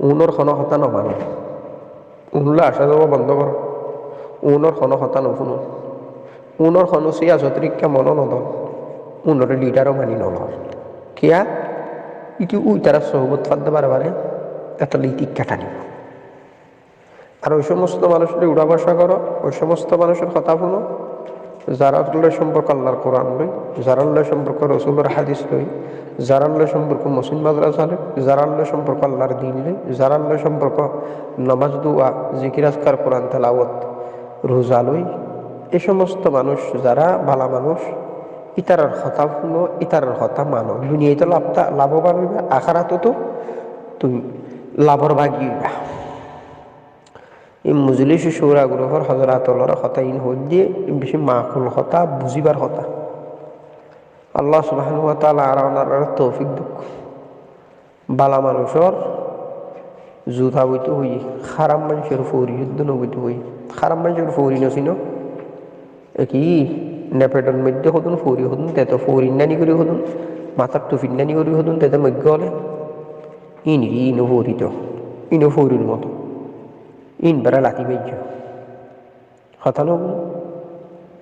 উনর খন হতা নমানো, উনলে আসা যাওয়া বন্ধ করো, উনর খন হতা নশুনো, উনর খন সিয়াসতরিকা মন নদন, উনরে লিডারও মানি নল কিয়া ইটি উই তারা সহবত ফাঁদতে পারে এত লিটিক কাটানি। আর ওই সমস্ত মানুষের উড়া বসা করো, ওই সমস্ত মানুষের কথা শুনো যারা সম্পর্ক আল্লাহর কোরআন লই, যারা সম্পর্ক রসুলের হাদিস লই, যারা সম্পর্ক মুসলিম মাদ্রাসা লই, যারা সম্পর্ক আল্লাহর দিন লই, যারা সম্পর্ক নামাজ দুয়া, জিকির আজকার, কোরআন তেলাওয়াত, রোজা লই, এই সমস্ত মানুষ যারা ভালো মানুষ ইতারার কথা শুনো, ইতারার কথা মানো, দুনিয়ায় তো লাভবান হইবা, আখারাতো তো তুমি লাভর ভাগী হইবা। এই মজলিস সৌরা গ্রহর হজরাতলার কথা ইন হল দিয়ে বেশি মাকুল কথা বুঝিবার কথা। আল্লাহ সুবহানাহু ওয়া তাআলা আর ওনার তৌফিক দুঃখ বালা মানুষের জুথা বইতে হই, খারাপ মানুষের ফৌরি যুদ্ধ নবইতে হই, খারাপ মানুষের ফৌরি নছিল কি নেপেটের মধ্যে হতুন ফৌরি হতুন তে তো ফৌরি নানি করি হতুন, মাথার টুফিন নানি করি হতুন তে তো মধ্য হলে ইনো ফৌরিত ইনো ফৌরির মতো ইন বেড়া লাতি বেজ্য হতানো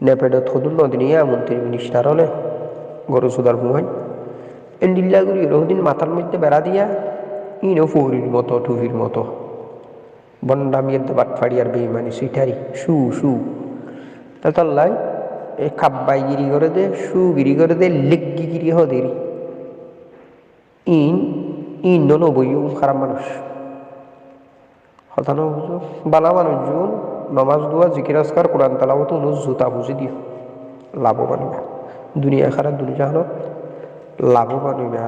নেপেডত হদুন নদিনিয়া মন্ত্রী মিনিস্টার হলে গরু সুদার হুমাই এন্ডিল্লা করি রোহদিন মাথার মধ্যে বেড়া দিয়া ইনো ফৌরির মতো টুফির মতো বন্ডামিয়ের বাট ফাড়ি আর বেইমানি সুইটারি শু তাল্লাই এ খাব্বাই গিরি করে দে শু গিরি করে দে লেগ্গি গিরি হদেরি ইন নবই খারাপ মানুষ হতানো বালা মানুষজন নমাজ দোয়া জিকির আসকার কোরআন তালাওয়াত অনুজ জুতা বুঝি দিও লাভবান হইবা দুনিয়া খারাপ দুনিয়া জাহানত লাভবান হইবা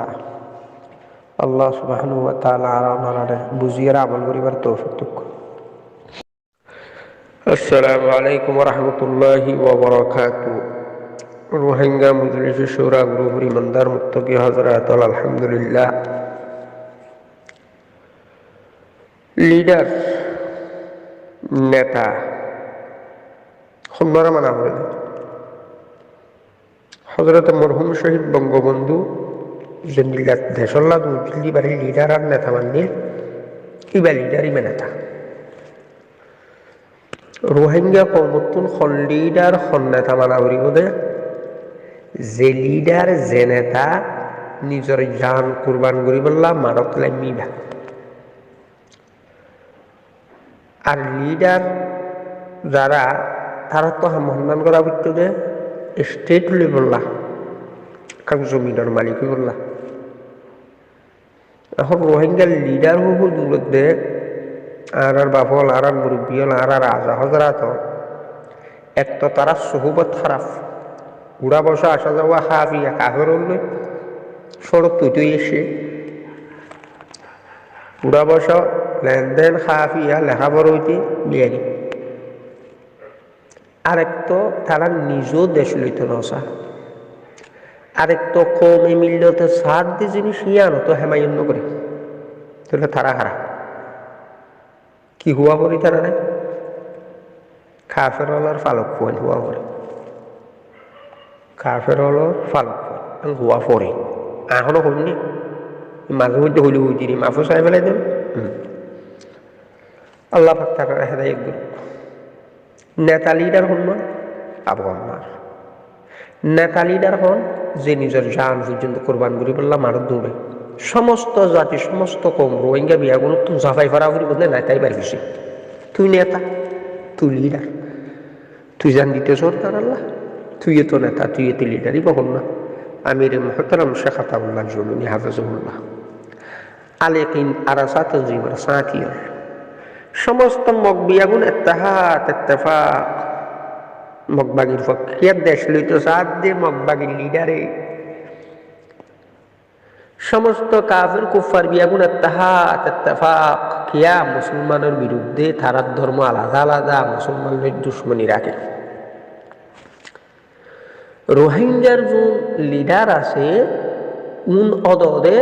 আল্লাহ সুবহানাহু ওয়া তাআলা আমারে বুঝিয়ে আমল করিবার তৌফিক দান করুন। আসসালামু আলাইকুম ওয়া রাহমাতুল্লাহি ওয়া বারাকাতুহু। রোহিঙ্গা মজলিস শুরা গ্রুপের ইমানদার মুত্তাকি হযরত আলহামদুলিল্লাহ লিডার নেতা সুন্দর মানা করে হজরত মরহুম শহীদ বঙ্গবন্ধু যে দেশল্লা দিল্লি বাড়ির লিডার আর নেতা মানলে ইবা লিডার ইবা নেতা রোহিঙ্গা কমতুন হল লিডার হল নেতা মানা করি বোধে যে লিডার যে নেতা নিজের জান কুরবান করি বললা মারত লামিবা আর লিডার যারা তারা তো মহান করা বুঝতো যে স্টেট লেভেল্লা কারণ জমিনের মালিক বললা এখন রোহিঙ্গার লিডার হব দূরত দে আর বাপল আর মুরব্বী হল আর রাজা হজরাত এক তো তারা সহুবত খারাপ উড়া বসা আসা যাওয়া হাফিয়া কাফের হলে সড়ক তুই এসে উড়া বসা লেনদেন হাফিয়া লেখাপড়া হইতে বিয়ারি আরেক তো তারা নিজেও দেশ লইতে নসা আরেক তো কমে মিলতে সার দিয়ে জিনিস ইয়ানো তো হেমায়ন্ন করে তাহলে তারা হারা কি হুয়া করি তারা রে কাফের হলার ফালক ফুয়ান হুয়া করে কাফের হলার ফালক ফুয়ান হুয়া পরে এখনো হইনি মাঝে মধ্যে হইলে হইতে মাফু সাহেব ফেলাই দেন আল্লাহ পাক তাকে হেদায়েত করুন। নেতা লিডার হন না আবু আম্মার নেতা লিডার হন যে নিজের জান পর্যন্ত কোরবান করি বললাম আরো দৌড়ে সমস্ত জাতি সমস্ত কম রোহিঙ্গা বিয়াগুলো তো জাফাই ফারা করি বললে নেতাই পারবি তুই নেতা তুই লিডার তুই জান দিতে সরকার আল্লাহ তুই তো নেতা তুই তো লিডারই বহন না আমির মুহতারাম শেখ আতাউল্লাহ জমিনী হাফিজুল্লাহ আলেকিন আরাসা তনজিমের সাথিয়র সমস্ত মগবিয়াগুন ইত্তেফাক মগবাগির পক্ষে দেশ লইত সাথ দিয়ে মগবাগির লিডারে সমস্ত কাফের কুফার বিয়াগুন ইত্তেফাক কিয়া মুসলমানের বিরুদ্ধে তারার ধর্ম আলাদা আলাদা মুসলমানের দুশ্মনী রাখে রোহিঙ্গার যে লিডার আছে উন অদে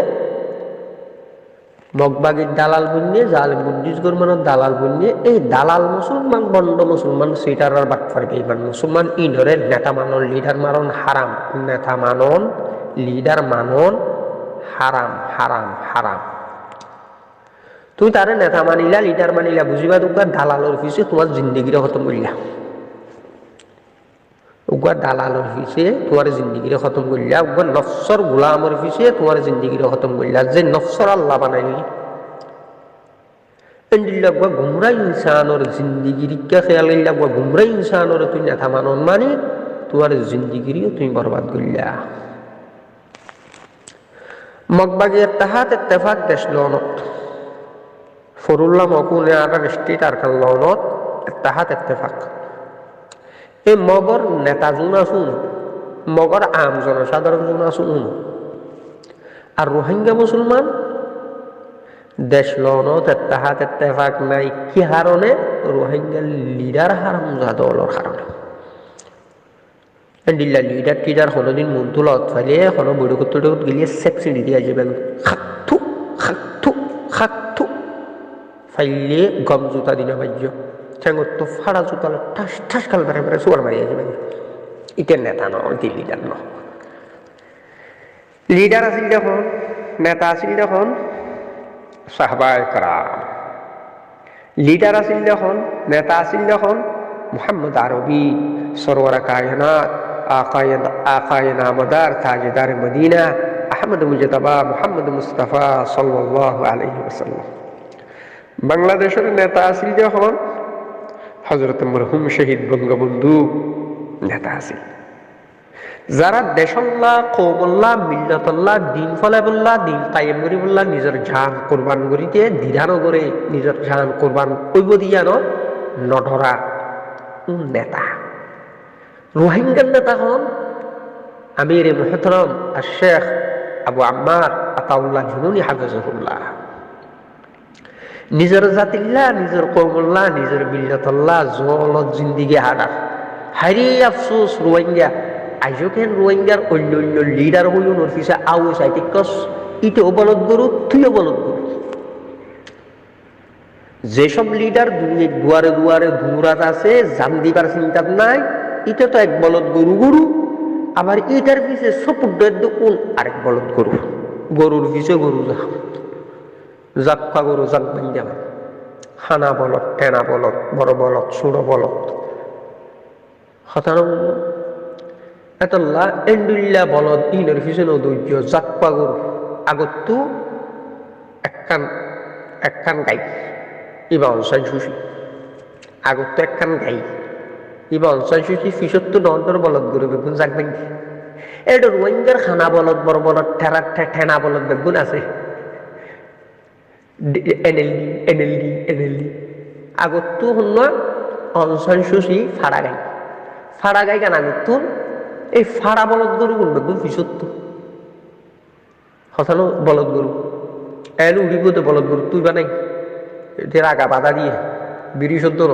মগবাগির দালাল বন্যে জালেম বুদ্ধিস গরমানের দালাল বন্যে এই দালাল মুসলমান বন্ড মুসলমান সিটার আর বাটফার বেইমান মুসলমান ইনরে নেতা মানন লিডার মানন হারাম নেতা মানন লিডার মানন হারাম হারাম হারাম তুই তারে নেতা মানিলা লিডার মানিলা বুঝিবা তোমার দালালর পিছে তোমার জিন্দগিরে খতম করিলা উগার দালালর পিছে তোমার জিন্দগিরে খতম করিলা উগার নফসর গোলামর পিছে তোমার জিন্দগিরে খতম করিলা যে নফসর আল্লাহ বানাইলি এন্ডিল্লা উগা গুমরা ইনসানর জিন্দগিরিকা খেয়াল করিলা উগা গুমরা ইনসানর তুই নেতা মানন মানে তোমার জিন্দগিরিও তুমি বরবাদ করিলা মগবাগি ইত্তেফাক দেশ লনত ফরুল্লাহ মকুনে আর স্টেট আর কাল লনত ইত্তেফাক এই মগর নেতা জুন আসুন মগর আম জনসাধারণ জুন আসুন আর রোহিঙ্গা মুসলমান দেশ লনত ইত্তেফাক নাই কি হারণে রোহিঙ্গা লিডার হারাম জাদলর কারণে দিল্লা লিডার টিডার কোনোদিন মন তুলত ফাইলে কোনো বড় করতে গেলে সেক্সি দিয়ে যাবেন খাকথু ফাইলে গম জুতা দিনা বাজ্য ঠেঙ্গত তো ফাড়া জুতালে ঠাস ঠাস খাল বেড়ে বেড়ে সুয়ার মারিয়া যাবেন ইটের নেতা ন ইটের লিডার ন লিডার আছিল যখন নেতা আছিল যখন সাহাবায়ে কেরাম লিডার আছিল যখন নেতা আছিল যখন মুহাম্মদ আরবি সরওয়ার কায়নাত আকায়ে নামদার তাজদার মদিনা আহমদ মুজতবা মুহাম্মদ মুস্তাফা সাল্লাল্লাহু আলাইহি ওয়াসাল্লাম। বাংলাদেশের নেতা আছিল যখন হযরত মরহুম শহীদ বঙ্গবন্ধু নেতা আছিল, যারা দেশল্লাহ কৌমল্লাহ মিল্লাতল্লাহ দিন ফলাবল্লাহ দিন কায়েম করিবল্লাহ নিজের জান কোরবান করিতে দ্বিধানো করে নিজের জান কোরবান কইব দিয়ানো নধরা নেতা। রোহিঙ্গার নেতা হন আমির মুহতারাম আর শেখ আবু আম্মার আতাউল্লাহ জুনুনি হাফিজাহুল্লাহ। নিজের জাতিল্লাহ নিজের কৌমল্লাহ নিজের মিল্লাতল্লাহ জলত জিন্দিগি হারা হারি আফসোস রোহিঙ্গা আইজকেন রোহিঙ্গার অন্য অন্য লিডার হইল নরফিসা আউ সাইটিকস ইটেও বলদ গরু তুইও বলদ গরু। যেসব লিডার দুনিয়ার দুয়ারে দুয়ারে ঘুরাত আছে জান দিবার চিন্তা নাই, এটা তো এক বলদ গরু গরু, আবার এটার পিছে সপুডের কোন আরেক বলদ গরু, গরুর পিছে গরু যা জাক্কা গরু জাক বান্ধা হানা বলদ টেনা বলদ বড় বলদ ছোট বলদ হতানো এতল্লা এন্ডুল্লা বলদ ইনের পিছনে দৈর্য জাক্কা গরু আগতো একখান গাই ইবা অনসান শুষি আগতো একখান গাই ইবা অনসান শুষি ফিসত্তর দন্তর বলদ গরু বেগুন জাক বান্ধি। এটা রোহিঙ্গার খানা বলদ বড় বলদ ঠেনা বলদ বেগুন আছে এনএলডি আগতো শুন অনসান শুষি ফাড়া গাই গান আগতুন এই ফাড়া বলদ গরু কোন বেগুন ফিসত্তর হসানো বলদ গরু এল উড়িব তো বলদ গরু তুই বানাই এদের আগা বাধা দিয়ে বিড়ি সদ্য ন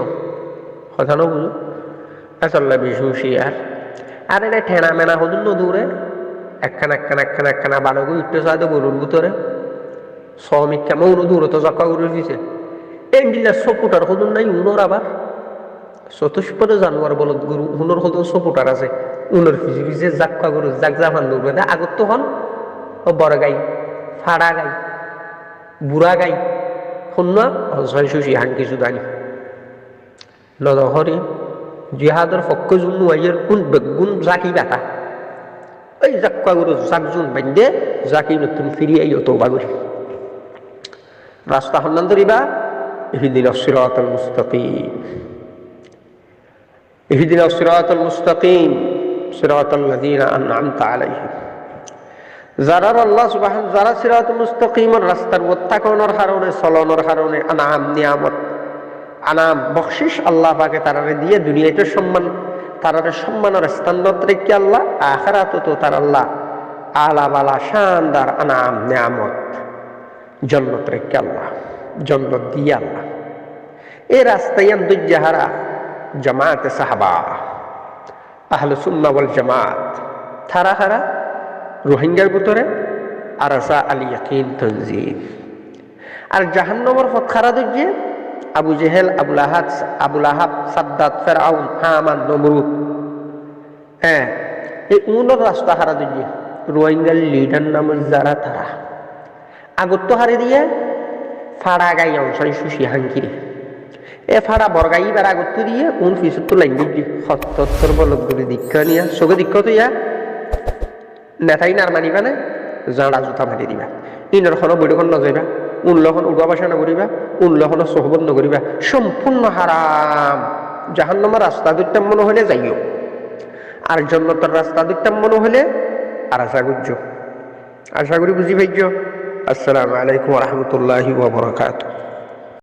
হসানো বুঝো আসল্লা বিশু শিয়ার আর এটা ঠেনা মেনা হদুন দূরে একখানা বারো গরু ইট্টো সাথে গরুর ভিতরে শ্রমিক কেমন দূরে তো জক্কা গরুর দিছে এন্ডিলা সপুটার হদুন নাই উনোর আবার চতুষ্পদে জানোয়ার বলদ গরু উনোর হদুন সপুটার আছে উনোর ফিজে ফিজে জাক্কা গরু জাক জাফান দৌড়বে না আগত তো হন বড় গাই ফাড়া গাই বুড়া গাই শূন্য অঞ্চল শুষি হান কিছু দানি নদহরি জিহাদর পক্ষ জুন আইয়ের কোন বেগুন জাকি বেটা ওই জাক্কা গরু জাক জুন বান্ধে জাকি নতুন ফিরি আইও তওবা করি রাস্তা হন্নান ধরিবা ইহদিনাস সিরাতাল মুস্তাকিম ইহদিনাস সিরাতাল মুস্তাকিম সিরাতাল লাযিনা আন'আমতা আলাইহিম। যারা আল্লাহ সুবহান যারা সিরাতুল মুস্তাকিমের রাস্তার ওত্তাকনের কারণে চলনের কারণে আনাম নিয়ামত আনাম বখশিস আল্লাহ পাকে তারারে দিয়ে দুনিয়াতে সম্মান তারারে সম্মানের স্থানত রেখে আল্লাহ আখিরাতে তো তার আল্লাহ আলা বালা শানদার আনাম নিয়ামত জান্নাত রেখে আল্লাহ জান্নাত দিয়ে আল্লাহ এই রাস্তায় দুজাহারা জামাতে সাহাবা আহলে সুন্নাহ ওয়াল জামাত তারা হারা রোহিঙ্গার ভিতরে আরাসা আল ইয়াকিন তানজিম আর জাহান্নামের পথ খারা দইছে আবু জেহেল আবুল আহাব সাদ্দাত ফিরআউন হামান নমরুদ হ্যাঁ এই উনোর রাস্তা হারা দইছে রোহিঙ্গার লিডার নামের যারা তারা আগত হারে দিয়ে ফাড়া গাই অংশ সুশি হাঙ্কিরি এ ফাড়া বরগাই বার আগত দিয়ে উন ফিসত্তর লাইন দিচ্ছি সত্তর বলক করে দীক্ষা নিয়া চোখে দীক্ষা তো ইয়া নেতাই নার মানিবা না জাঁড়া জোতা মারি দিবা ইনরখন বৈঠকন নযাইবা উনলখন উড়া বাসা নকরিবা উনলখন সহবত নকরিবা সম্পূর্ণ হারাম। জাহান্নামের রাস্তা দুইটা মনে হলে যাইও আর জান্নাতের রাস্তা দুইটা মনে হলে আর আশা করি বুঝি ভাইজ। আসসালামু আলাইকুম ওয়া রাহমাতুল্লাহি ওয়া বারাকাতুহু।